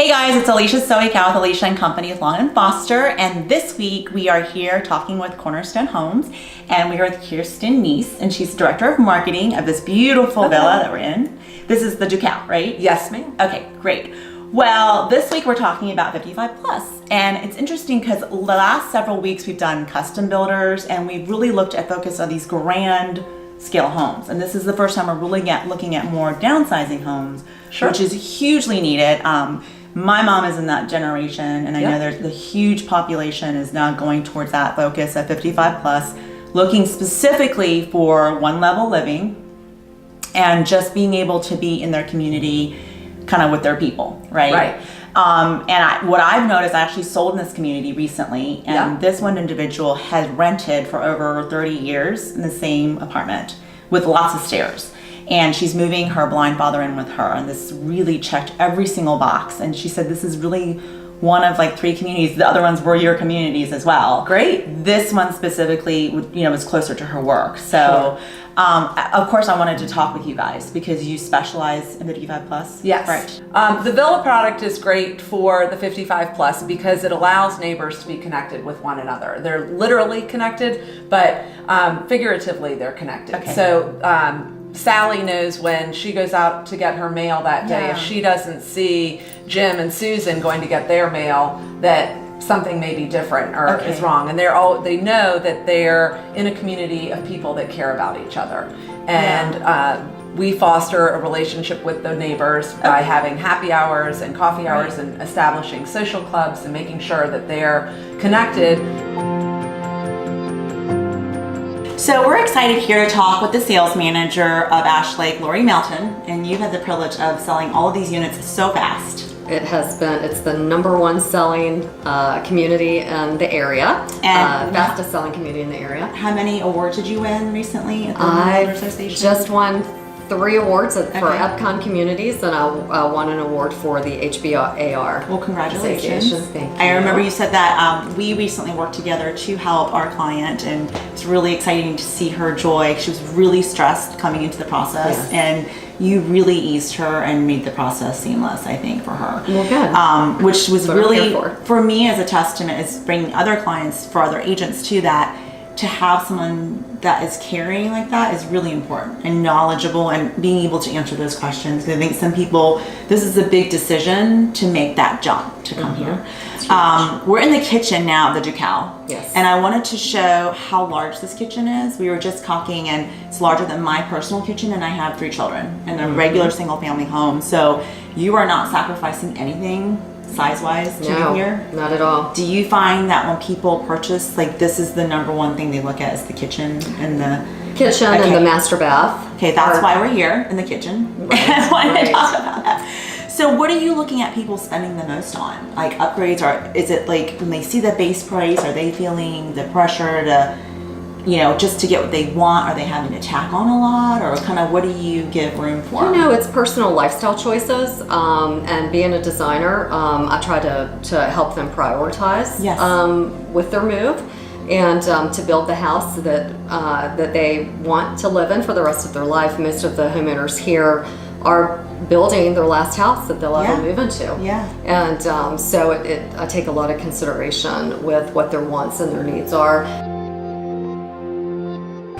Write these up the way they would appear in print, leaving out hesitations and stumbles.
Hey guys, it's Alicia Soika with Alicia and Company with Long & Foster, and this week we are here talking with Cornerstone Homes, and we are with Kirsten Neese, and she's Director of Marketing of this beautiful villa that we're in. This is the Ducal, right? Yes, ma'am. Okay, great. Well, this week we're talking about 55 plus, and it's interesting because the last several weeks we've done custom builders, and we've really looked at focus on these grand scale homes, and this is the first time we're really looking at more downsizing homes, which is hugely needed. My mom is in that generation, and I know there's the huge population is now going towards that focus at 55 plus, looking specifically for one level living and just being able to be in their community kind of with their people, right? What I've noticed, I actually sold in this community recently, and this one individual had rented for over 30 years in the same apartment with lots of stairs. And she's moving her blind father in with her, and this really checked every single box. And she said this is really one of like 3 communities. The other ones were your communities as well. Great. This one specifically, was closer to her work. So, of course, I wanted to talk with you guys because you specialize in 55 plus. Yes. Right. The villa product is great for the 55 plus because it allows neighbors to be connected with one another. They're literally connected, but figuratively they're connected. Okay. So. Sally knows when she goes out to get her mail that day, if she doesn't see Jim and Susan going to get their mail, that something may be different or is wrong. And they know that they're in a community of people that care about each other. And we foster a relationship with the neighbors by having happy hours and coffee hours and establishing social clubs and making sure that they're connected. So we're excited here to talk with the sales manager of Ash Lake, Lori Melton, and you've had the privilege of selling all of these units so fast. It's the #1 selling community in the area, and fastest selling community in the area. How many awards did you win recently at the Homeowner Association? Just won 3 awards for EPCON communities, and I won an award for the HBAR. Well, congratulations. Thank you. I remember you said that we recently worked together to help our client, and it's really exciting to see her joy. She was really stressed coming into the process, and you really eased her and made the process seamless, I think, for her. Well, good. Which was really, for me as a testament, is bringing other clients, for other agents too, that to have someone that is caring like that is really important and knowledgeable and being able to answer those questions. Because I think some people, this is a big decision to make that jump to come here. We're in the kitchen now of the Ducal. Yes. And I wanted to show how large this kitchen is. We were just talking, and it's larger than my personal kitchen, and I have 3 children in a regular single family home. So you are not sacrificing anything size-wise to be here? Not at all. Do you find that when people purchase, like, this is the #1 thing they look at is the kitchen and the kitchen and the master bath? Okay, that's why we're here in the kitchen. I wanted to talk about that. So what are you looking at people spending the most on? Like upgrades, or is it like when they see the base price, are they feeling the pressure to, just to get what they want? Are they having to tack on a lot, or kind of what do you give room for? It's personal lifestyle choices, and being a designer, I try to help them prioritize with their move, and to build the house that they want to live in for the rest of their life. Most of the homeowners here are building their last house that they'll ever move into. And so I take a lot of consideration with what their wants and their needs are.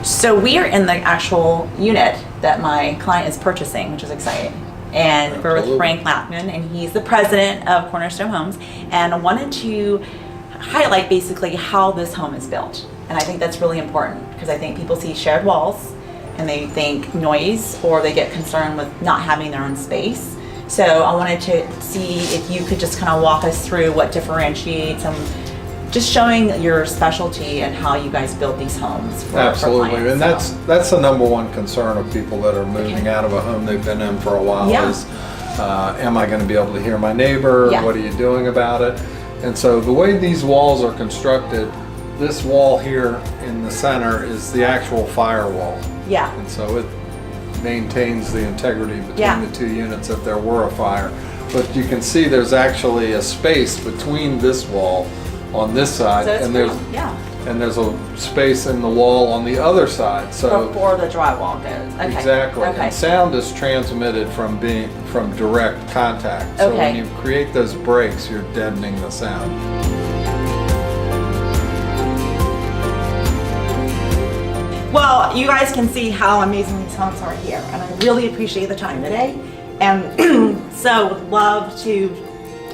So we are in the actual unit that my client is purchasing, which is exciting. And we're with Frank Lackman, and he's the president of Cornerstone Homes. And I wanted to highlight basically how this home is built. And I think that's really important because I think people see shared walls and they think noise, or they get concerned with not having their own space. So I wanted to see if you could just kind of walk us through what differentiates and just showing your specialty and how you guys build these homes for Absolutely, clients, and that's the #1 concern of people that are moving out of a home they've been in for a while is, am I going to be able to hear my neighbor? What are you doing about it? And so the way these walls are constructed, this wall here in the center is the actual firewall. And so it maintains the integrity between the 2 units if there were a fire. But you can see there's actually a space between this wall on this side, and there's and there's a space in the wall on the other side. So Before the drywall goes. Okay. exactly, Okay. and sound is transmitted from direct contact. So when Okay. you create those breaks, you're deadening the sound. Well, you guys can see how amazing these homes are here, and I really appreciate the time today. And so would love to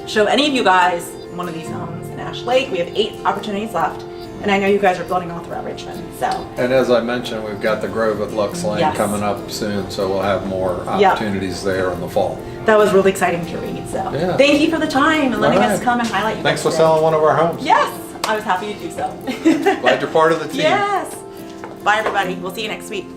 show any of you guys one of these homes in Ash Lake. We have 8 opportunities left, and I know you guys are building all throughout Richmond. So, And as I mentioned, we've got the Grove at Lux Lane Yes. coming up soon, so we'll have more opportunities there in the fall. that was really exciting to read. So, Yeah. thank you for the time and letting All us right. come and highlight you. Thanks for guys today. selling one of our homes. Yes, I was happy to do so. Glad you're part of the team. Yes. Bye, everybody. We'll see you next week.